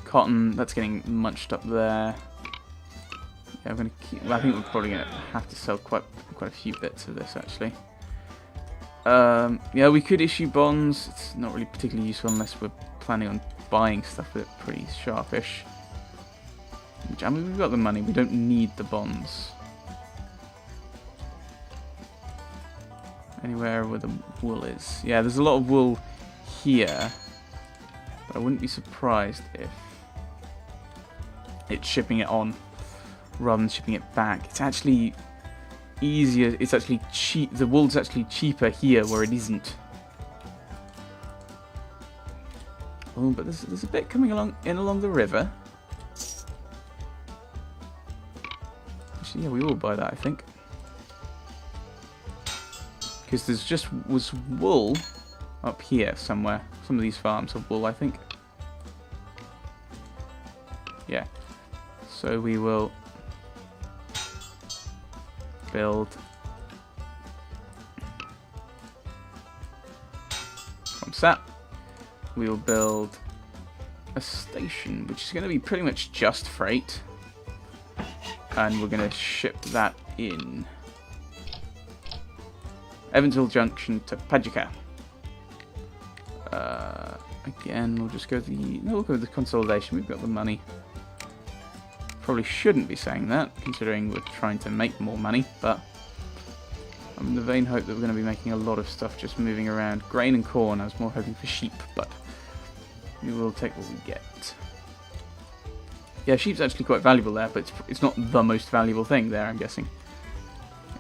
Cotton, that's getting munched up there. Yeah, I'm gonna keep. Well, I think we're probably gonna have to sell quite a few bits of this actually. Yeah, we could issue bonds. It's not really particularly useful unless we're planning on buying stuff that are pretty sharpish. Which, I mean, we've got the money. We don't need the bonds. Anywhere where the wool is. Yeah, there's a lot of wool here. But I wouldn't be surprised if it's shipping it on rather than shipping it back. It's actually easier. It's actually cheap. The wool's actually cheaper here where it isn't. Oh, but there's a bit coming along the river. Actually, yeah, we will buy that, I think. Because there's was wool up here somewhere. Some of these farms have wool, I think. Yeah. So we will build from SAP. We will build a station, which is going to be pretty much just freight. And we're going to ship that in Evansville Junction to Paducah. Again, we'll just go we'll go with the consolidation. We've got the money. Probably shouldn't be saying that, considering we're trying to make more money, but I'm in the vain hope that we're going to be making a lot of stuff just moving around. Grain and corn, I was more hoping for sheep, but we will take what we get. Yeah, sheep's actually quite valuable there, but it's not the most valuable thing there, I'm guessing,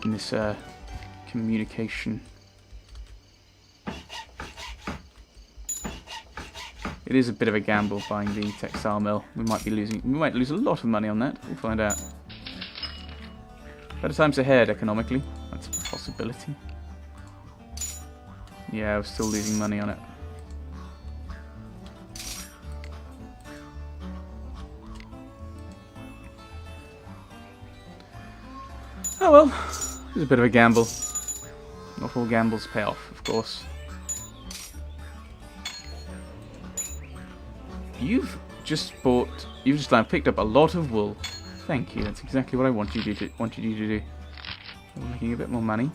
in this communication. It is a bit of a gamble buying the textile mill. We might lose a lot of money on that. We'll find out. Better times ahead economically. That's a possibility. Yeah, we're still losing money on it. Oh well, it was a bit of a gamble. Not all gambles pay off, of course. You've just picked up a lot of wool. Thank you. That's exactly what I wanted you to do. We're making a bit more money.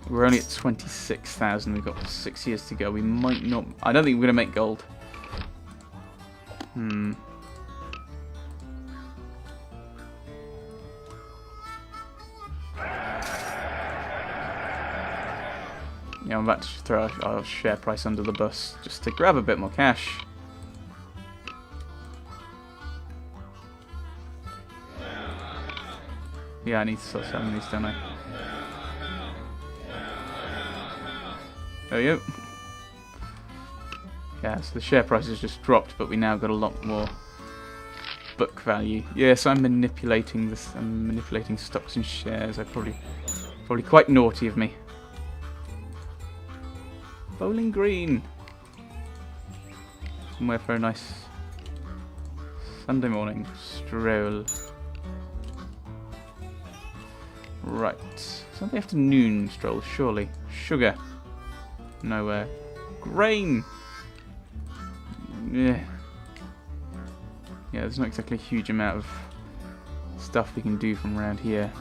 We're only at 26,000. We've got 6 years to go. We might not. I don't think we're gonna make gold. Yeah, I'm about to throw our share price under the bus just to grab a bit more cash. Yeah, I need to start selling these, don't I? There we go. Yeah, so the share price has just dropped, but we now got a lot more book value. Yeah, so I'm manipulating this. I'm manipulating stocks and shares. I probably quite naughty of me. Bowling Green. Somewhere for a nice Sunday morning stroll. Right. Sunday afternoon stroll, surely. Sugar. Nowhere. Grain. Yeah. Yeah, there's not exactly a huge amount of stuff we can do from around here.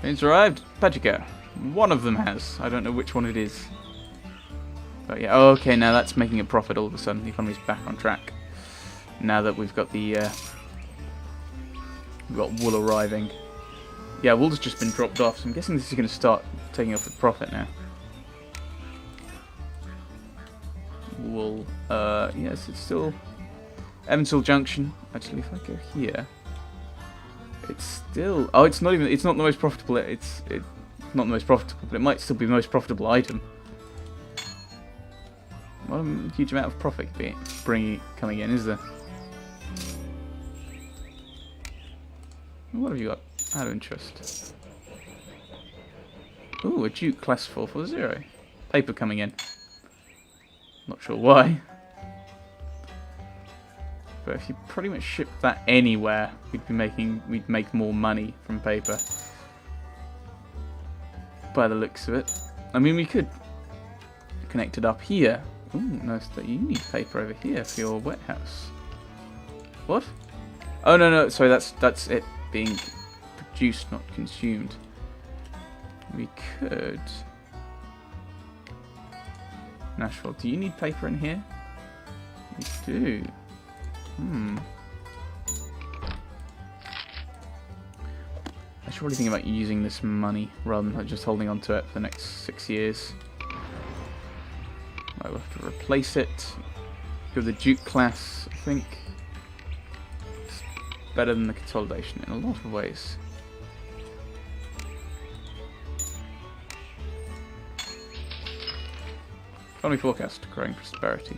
It's arrived. Paducah. One of them has. I don't know which one it is. But yeah, okay, now that's making a profit all of a sudden. The economy's back on track. Now that we've got the we've got wool arriving. Yeah, wool's just been dropped off, so I'm guessing this is going to start taking off with profit now. Wool, yes, it's still Evansville Junction. Actually, if I go here, it's still. Oh, it's not even. It's not the most profitable. It's not the most profitable, but it might still be the most profitable item. What a huge amount of profit coming in, is there? What have you got? Out of interest. Ooh, a Duke class 440. Paper coming in. Not sure why. But if you pretty much ship that anywhere, we'd make more money from paper. By the looks of it. I mean, we could connect it up here, Ooh, nice. That you need paper over here for your wet house. What? Oh no, sorry, that's it being produced, not consumed. We could. Nashville, do you need paper in here? You do. I should probably think about using this money rather than just holding on to it for the next 6 years. I will have to replace it. Go with the Duke class, I think. It's better than the consolidation in a lot of ways. Economy forecast, growing prosperity.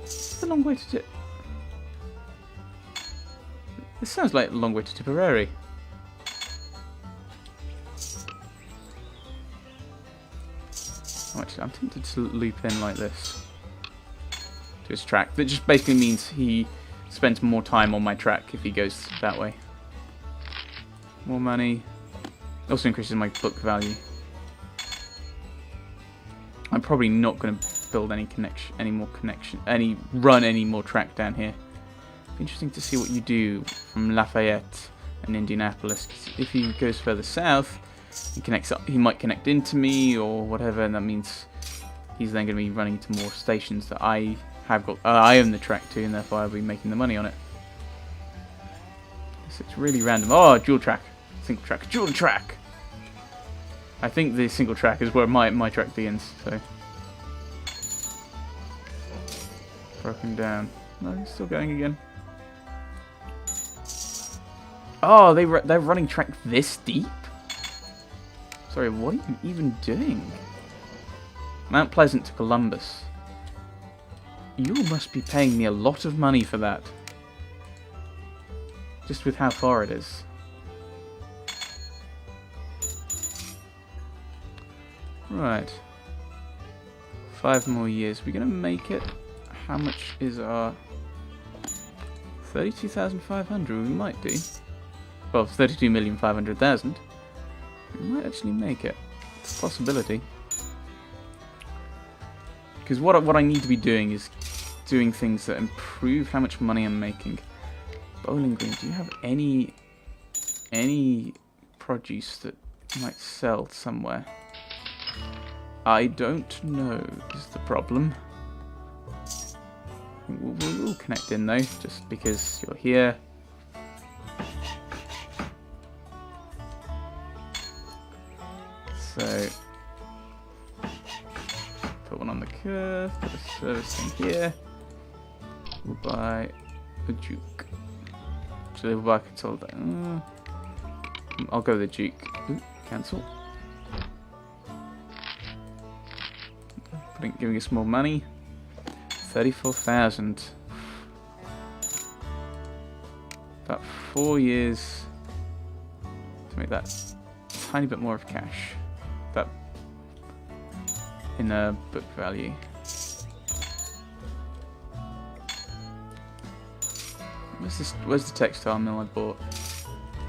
It's a long way to This sounds like a long way to Tipperary. Oh, actually, I'm tempted to loop in like this to his track. That just basically means he spends more time on my track if he goes that way. More money. Also increases my book value. I'm probably not going to build run any more track down here. Interesting to see what you do from Lafayette and Indianapolis. 'Cause if he goes further south, he might connect into me or whatever, and that means he's then going to be running to more stations that I have got. I own the track to, and therefore I'll be making the money on it. So it's really random. Oh, dual track, single track, dual track. I think the single track is where my track begins. So broken down. No, he's still going again. Oh, they're running track this deep? Sorry, what are you even doing? Mount Pleasant to Columbus. You must be paying me a lot of money for that. Just with how far it is. Right. 5 more years. We're going to make it. How much is our... 32,500 we might do. Well, 32,500,000. We might actually make it. It's a possibility. Because what I need to be doing is doing things that improve how much money I'm making. Bowling Green, do you have any produce that might sell somewhere? I don't know is the problem. We'll connect in though, just because you're here. So, put one on the curve, put a service thing here. We'll buy a Duke. So we'll buy a Consolidate. I'll go with the Duke. Ooh, cancel. Giving us more money. 34,000. About 4 years to make that tiny bit more of cash. That in book value. Where's the textile mill I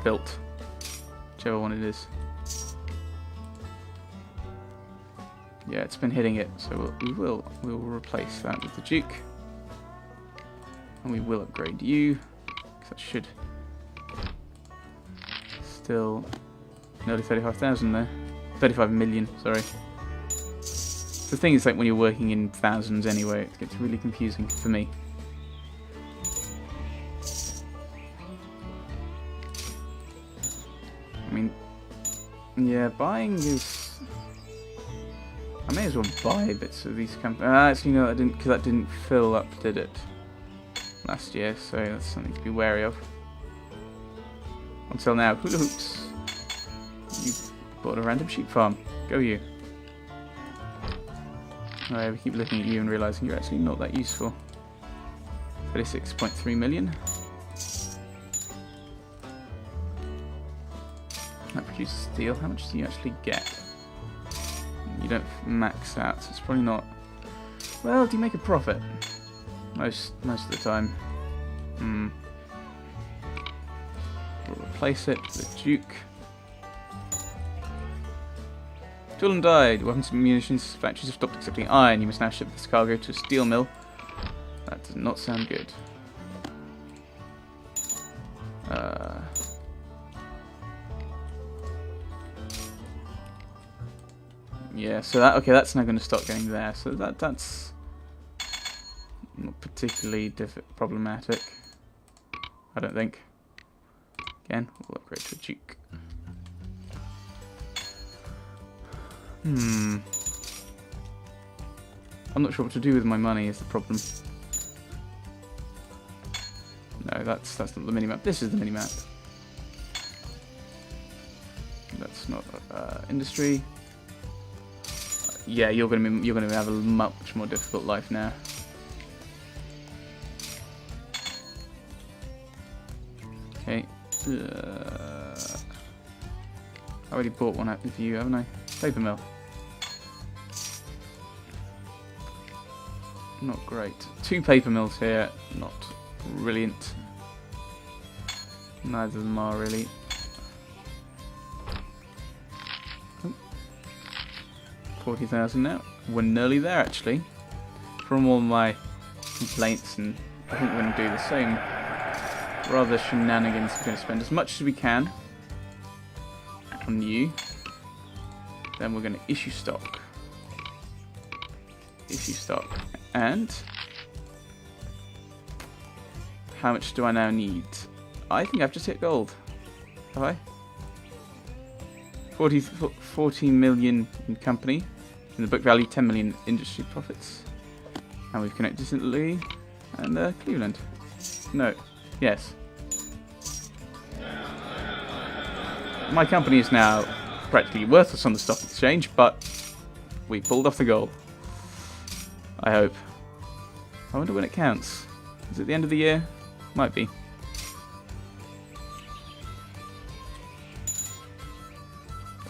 built? Whichever one it is. Yeah, it's been hitting it, so we'll replace that with the Duke, and we will upgrade you, because that should still nearly 35,000 there, 35 million. Sorry. The thing is, like when you're working in thousands anyway, it gets really confusing for me. I mean, yeah, buying is. I may as well buy bits of these companies. Actually, no, I didn't, because that didn't fill up, did it? Last year, so that's something to be wary of. Until now, hula hoops. You bought a random sheep farm. Go you. Alright, we keep looking at you and realising you're actually not that useful. 36.3 million. That produces steel. How much do you actually get? You don't max out, so it's probably not. Well, do you make a profit? Most of the time. We'll replace it with a Duke. Tool and die. Weapons and munitions factories have stopped accepting iron. You must now ship this cargo to a steel mill. That does not sound good. Yeah, so that's now going to start going there. So that's not particularly problematic, I don't think. Again, we'll upgrade to a Duke. I'm not sure what to do with my money is the problem. No, that's not the minimap. This is the minimap. That's not industry. Yeah, you're gonna have a much more difficult life now. Okay. I already bought one out with you, haven't I? Paper mill. Not great. 2 paper mills here. Not brilliant. Neither of them are really. 40,000 now. We're nearly there actually. From all my complaints, and I think we're going to do the same. Rather shenanigans. We're going to spend as much as we can on you. Then we're going to issue stock. Issue stock. And how much do I now need? I think I've just hit gold. Have I? 40 million in company. In the book value, 10 million industry profits. And we've connected St. Louis and Cleveland. No. Yes. My company is now practically worthless on the stock exchange, but we pulled off the goal. I hope. I wonder when it counts. Is it the end of the year? Might be.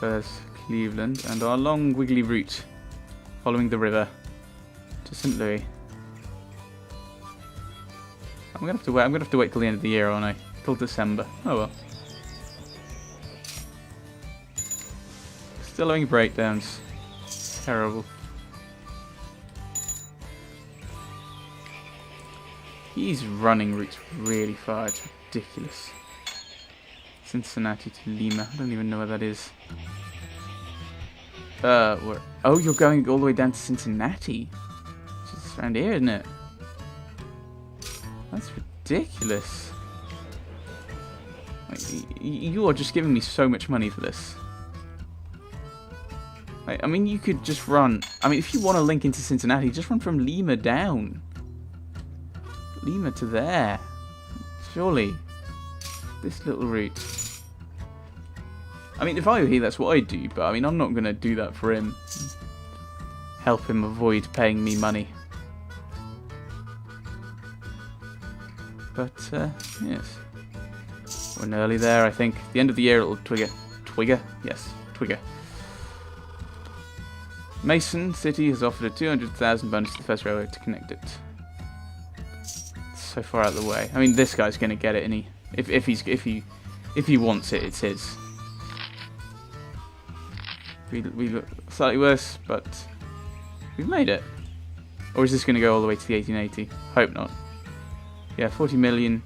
There's Cleveland and our long wiggly route following the river to St. Louis. I'm gonna have to wait. I'm gonna have to wait till the end of the year, aren't I? Till December. Oh well. Still having breakdowns. Terrible. He's running routes really far. It's ridiculous. Cincinnati to Lima. I don't even know where that is. Oh, you're going all the way down to Cincinnati. It's just around here, isn't it? That's ridiculous. Like, you are just giving me so much money for this. Like, I mean, you could just run. I mean, if you want to link into Cincinnati, just run from Lima down. Lima to there. Surely. This little route. I mean, if I were here, that's what I'd do, but I mean, I'm not going to do that for him. Help him avoid paying me money. But, yes. We're nearly there, I think. The end of the year, it'll twigger. Twigger? Yes, twigger. Mason City has offered a 200,000 bonus to the first railroad to connect it. It's so far out of the way. I mean, this guy's going to get it, isn't he? If he wants it, it's his. We look slightly worse, but we've made it. Or is this going to go all the way to the 1880? Hope not. Yeah, 40 million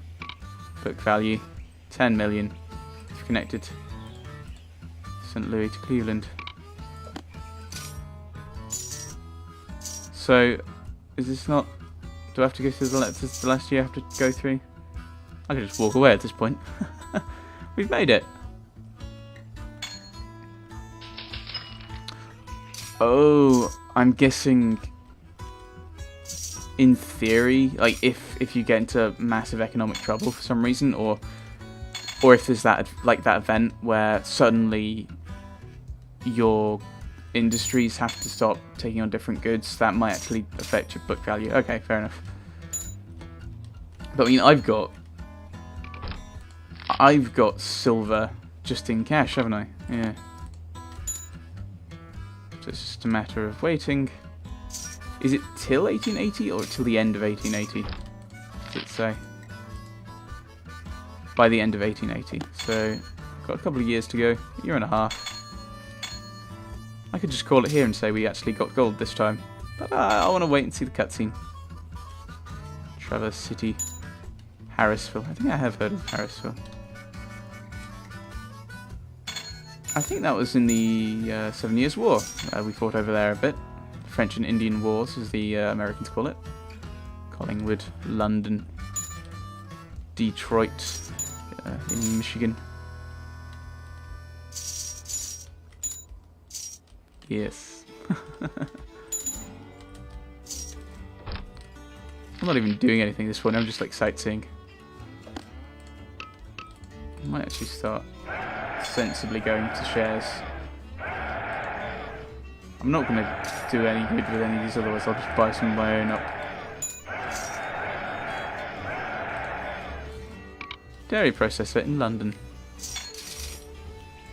book value, 10 million if connected. St. Louis to Cleveland. So, is this not? Do I have to go through the last year? I have to go through. I could just walk away at this point. We've made it. Oh, I'm guessing. In theory, like if you get into massive economic trouble for some reason, or if there's that event where suddenly your industries have to stop taking on different goods, that might actually affect your book value. Okay, fair enough. But I mean, I've got silver just in cash, haven't I? Yeah. So it's just a matter of waiting. Is it till 1880 or till the end of 1880? Does it say? by the end of 1880. So, got a couple of years to go, a year and a half. I could just call it here and say we actually got gold this time. But I want to wait and see the cutscene. Traverse City, Harrisville. I think I have heard of Harrisville. I think that was in the 7 Years' War. We fought over there a bit. French and Indian Wars, as the Americans call it. Collingwood, London, Detroit, in Michigan. Yes. I'm not even doing anything this point, I'm just like sightseeing. I might actually start sensibly going to shares. I'm not going to do any good with any of these, otherwise I'll just buy some of my own up. Dairy processor in London.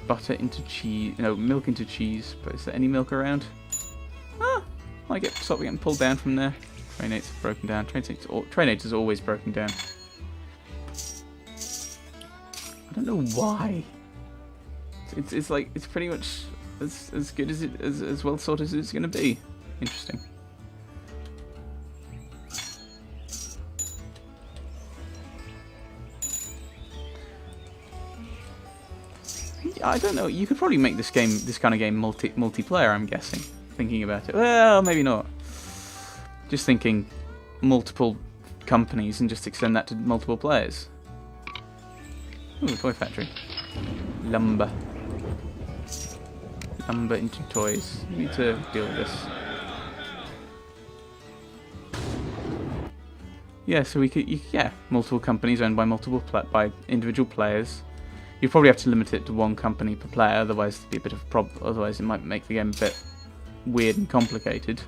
Butter into cheese, no, milk into cheese, but is there any milk around? Ah, might start getting pulled down from there. Train 8's broken down. Train 8 is always broken down. I don't know why. It's like, it's pretty much as good as it, as well sorted as it's going to be. Interesting. I don't know. You could probably make this kind of game multiplayer. I'm guessing. Thinking about it. Well, maybe not. Just thinking multiple companies and just extend that to multiple players. Ooh, toy factory. Lumber. Lumber into toys. We need to deal with this. Yeah, so we could. Yeah, multiple companies owned by by individual players. You probably have to limit it to one company per player, otherwise it'd be a bit of a problem. Otherwise, it might make the game a bit weird and complicated.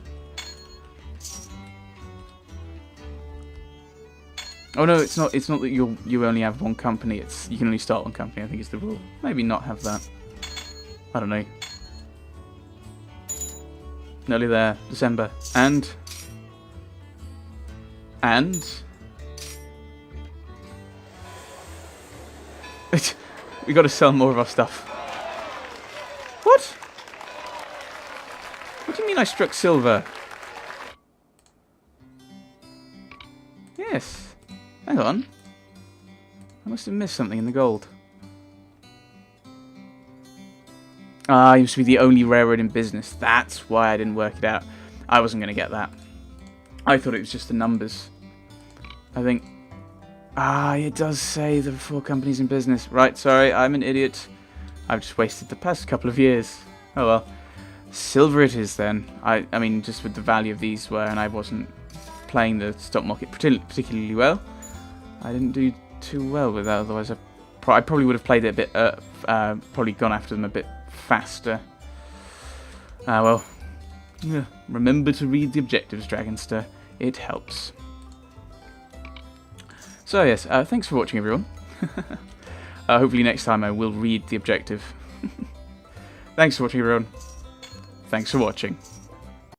Oh no, it's not. It's not that you only have one company. It's you can only start one company. I think is the rule. Maybe not have that. I don't know. Nearly there. December and we got to sell more of our stuff. What? What do you mean I struck silver? Yes. Hang on. I must have missed something in the gold. Ah, it used to be the only railroad in business. That's why I didn't work it out. I wasn't going to get that. I thought it was just the numbers. I think... Ah, it does say there are 4 companies in business. Right, sorry, I'm an idiot. I've just wasted the past couple of years. Oh well. Silver it is then. I mean, just with the value of these were, and I wasn't playing the stock market particularly well. I didn't do too well with that, otherwise I probably would have played it a bit, probably gone after them a bit faster. Well, yeah. Remember to read the objectives, Dragonster. It helps. So yes, thanks for watching everyone. Hopefully next time I will read the objective. Thanks for watching everyone. Thanks for watching.